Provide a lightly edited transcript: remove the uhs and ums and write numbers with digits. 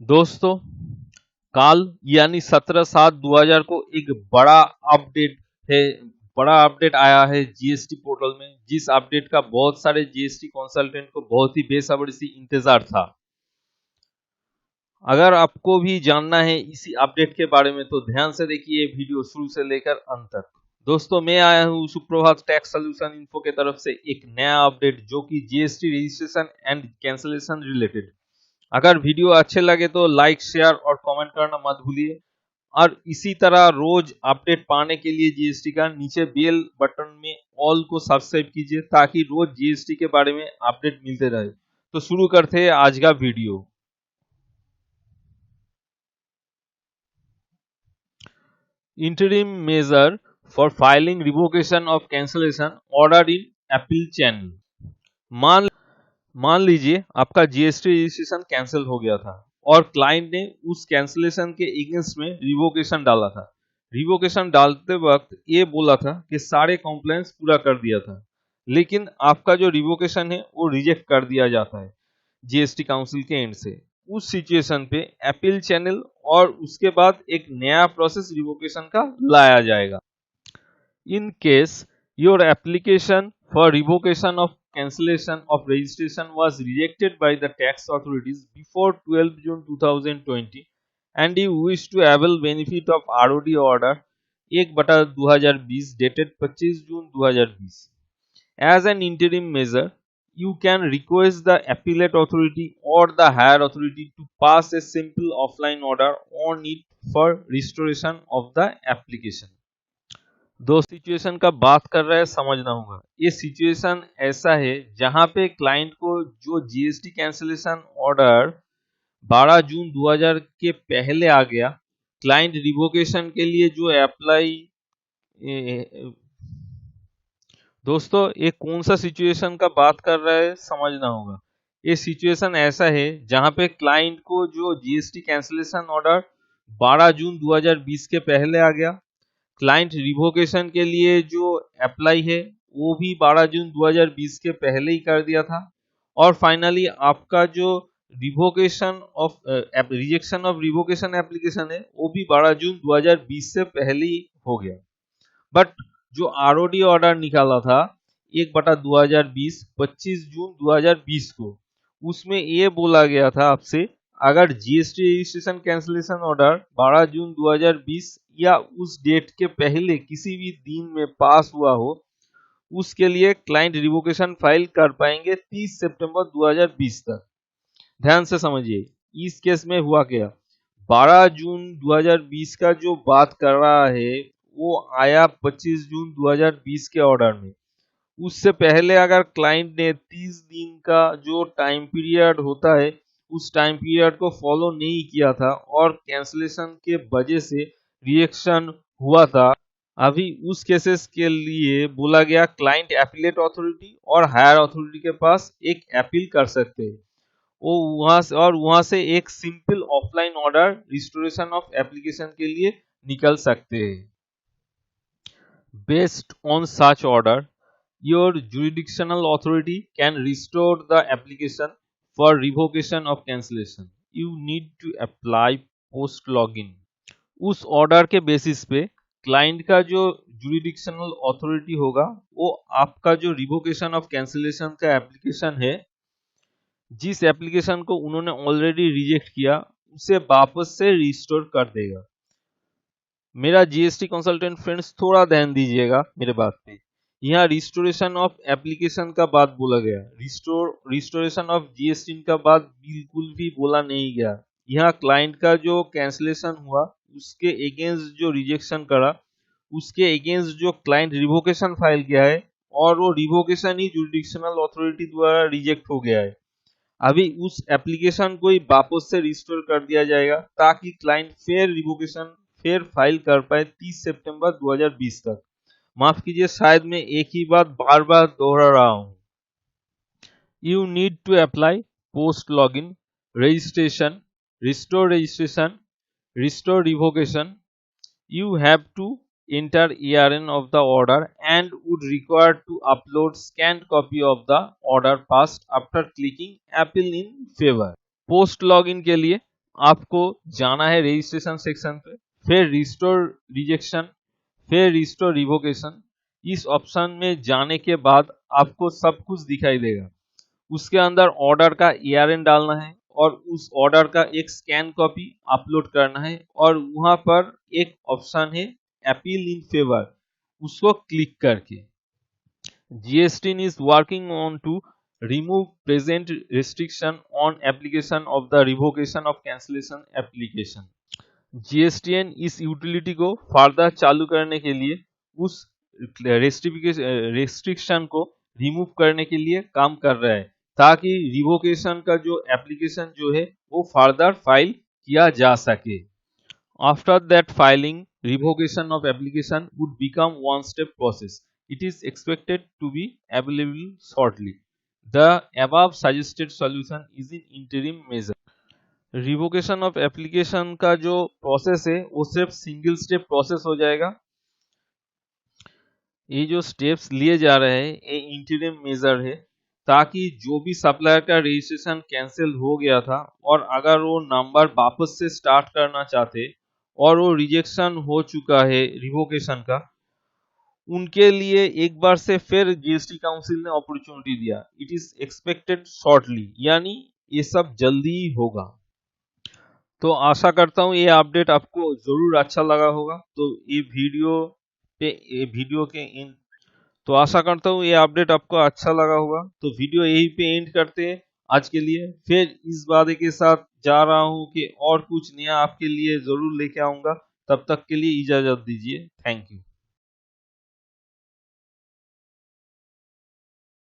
दोस्तों, काल यानी 17/7/2000 को एक है बड़ा अपडेट आया है जीएसटी पोर्टल में, जिस अपडेट का बहुत सारे जीएसटी कंसल्टेंट को बहुत ही बेसब्री से इंतजार था। अगर आपको भी जानना है इसी अपडेट के बारे में तो ध्यान से देखिए वीडियो शुरू से लेकर अंत तक। दोस्तों, मैं आया हूँ सुप्रभात टैक्स सॉल्यूशन इन्फो के तरफ से एक नया अपडेट जो कि GST registration and cancellation related. अगर वीडियो अच्छे लगे तो लाइक, शेयर और कमेंट करना मत भूलिए। और इसी तरह रोज अपडेट पाने के लिए जीएसटी का नीचे बेल बटन में ऑल को सब्सक्राइब कीजिए ताकि रोज जीएसटी के बारे में अपडेट मिलते रहे। तो शुरू करते हैं आज का video. Interim measure for filing revocation of cancellation order in appeal channel. मान मान लीजिए आपका जीएसटी रजिस्ट्रेशन कैंसिल हो गया था और क्लाइंट ने उस कैंसिलेशन के अगेंस्ट में रिवोकेशन डाला था। रिवोकेशन डालते वक्त ये बोला था कि सारे कंप्लेंट्स पूरा कर दिया था, लेकिन आपका जो रिवोकेशन है वो रिजेक्ट कर दिया जाता है जीएसटी काउंसिल के एंड से। उस सिचुएशन पे अपील चैनल और उसके बाद एक नया प्रोसेस रिवोकेशन का लाया जाएगा। In case your application for revocation of cancellation of registration was rejected by the tax authorities before 12 June 2020 and you wish to avail benefit of ROD order 1/2020 dated 25 June 2020. As an interim measure, you can request the appellate authority or the higher authority to pass a simple offline order on it for restoration of the application. दो situation का बात कर रहा है, समझना होगा। ये situation ऐसा है जहां पे क्लाइंट को जो जीएसटी कैंसिलेशन ऑर्डर 12 जून 2000 के पहले आ गया, क्लाइंट रिवोकेशन के लिए जो अप्लाई। दोस्तों, ये कौन सा सिचुएशन का बात कर रहा है, समझना होगा। ये सिचुएशन ऐसा है जहां पे क्लाइंट को जो जीएसटी कैंसिलेशन ऑर्डर 12 जून 2020 के पहले आ गया, क्लाइंट रिवोकेशन के लिए जो अप्लाई है वो भी 12 जून 2020 के पहले ही कर दिया था, और फाइनली आपका जो revocation of rejection of revocation application है वो भी 12 जून 2020 से पहले ही हो गया। बट जो आरओडी ऑर्डर निकाला था 1/2020 25 जून 2020 को, उसमें ये बोला गया था आपसे, अगर जीएसटी रजिस्ट्रेशन कैंसिलेशन ऑर्डर 12 जून 2020 या उस डेट के पहले किसी भी दिन में पास हुआ हो, उसके लिए क्लाइंट रिवोकेशन फाइल कर पाएंगे 30 सितंबर 2020 तक। ध्यान से समझिए इस केस में हुआ क्या। 12 जून 2020 का जो बात कर रहा है वो आया 25 जून 2020 के ऑर्डर में। उससे पहले अगर क्लाइंट ने 30 दिन का जो टाइम पीरियड होता है उस टाइम पीरियड को फॉलो नहीं किया था और कैंसिलेशन के वजह से रिएक्शन हुआ था, अभी उस केसेस के लिए बोला गया क्लाइंट अपीलेट अथॉरिटी और हायर अथॉरिटी के पास एक अपील कर सकते हैं। वो वहां से एक simple offline order restoration of application के लिए निकल सकते हैं। Based on such order, your jurisdictional authority can restore the application for revocation of cancellation. You need to apply post login. उस ऑर्डर के बेसिस पे क्लाइंट का जो जुरिडिक्शनल अथॉरिटी होगा वो आपका जो रिवोकेशन ऑफ कैंसिलेशन का एप्लीकेशन है, जिस एप्लीकेशन को उन्होंने ऑलरेडी रिजेक्ट किया, उसे वापस से रिस्टोर कर देगा। मेरा जीएसटी कंसल्टेंट फ्रेंड्स थोड़ा ध्यान दीजिएगा मेरे बात पे। यहाँ रिस्टोरेशन ऑफ एप्लीकेशन का बात बोला गया, रिस्टोरेशन ऑफ जीएसटी का बात बिल्कुल भी बोला नहीं गया। यहाँ क्लाइंट का जो कैंसिलेशन हुआ उसके अगेंस्ट जो रिजेक्शन करा, उसके अगेंस्ट जो क्लाइंट रिवोकेशन फाइल किया है और वो रिवोकेशन ही जुरिडिक्शनल अथॉरिटी द्वारा रिजेक्ट हो गया है, अभी उस एप्लीकेशन को ही वापस से रिस्टोर कर दिया जाएगा ताकि क्लाइंट फेयर फाइल कर पाए 30 सितंबर 2020 तक। माफ कीजिए, शायद मैं एक ही बात बार बार दोहरा रहा हूं। You need to apply post login registration, restore registration, restore revocation. You have to enter ERN of the order and would require to upload scanned copy of the order passed after clicking appeal in favor. Post login के लिए आपको जाना है registration section पे, फिर restore rejection, फिर restore revocation. इस option में जाने के बाद आपको सब कुछ दिखाई देगा। उसके अंदर ऑर्डर का ARN डालना है और उस ऑर्डर का एक स्कैन कॉपी अपलोड करना है और वहां पर एक ऑप्शन है अपील इन फेवर, उसको क्लिक करके GSTN is working on to remove present restriction on application of the revocation of cancellation application। GSTN इस यूटिलिटी को फर्दर चालू करने के लिए उस रेस्ट्रिक्शन को रिमूव करने के लिए काम कर रहा है, ताकि रिवोकेशन का जो एप्लीकेशन जो है वो फर्दर फाइल किया जा सके। After that filing, revocation of application would become one-step process. It is expected to be available shortly. The above suggested solution is an interim measure. Revocation of application का जो process है वो सिर्फ single step process हो जाएगा। ये जो steps लिए जा रहे हैं ये इंटीरिम मेजर है, ताकि जो भी सप्लायर का रजिस्ट्रेशन कैंसिल हो गया था और अगर वो नंबर वापस से स्टार्ट करना चाहते और वो रिजेक्शन हो चुका है रिवोकेशन का, उनके लिए एक बार से फिर GST काउंसिल ने अपॉर्चुनिटी दिया। इट इज एक्सपेक्टेड शॉर्टली, यानी ये सब जल्दी ही होगा। तो आशा करता हूँ ये अपडेट आपको जरूर अच्छा लगा होगा। तो ये वीडियो के इन तो आशा करता हूँ ये अपडेट आपको अच्छा लगा होगा। तो वीडियो यहीं पे एंड करते हैं आज के लिए। फिर इस वादे के साथ जा रहा हूँ कि और कुछ नया आपके लिए जरूर लेके आऊंगा। तब तक के लिए इजाजत दीजिए। Thank you.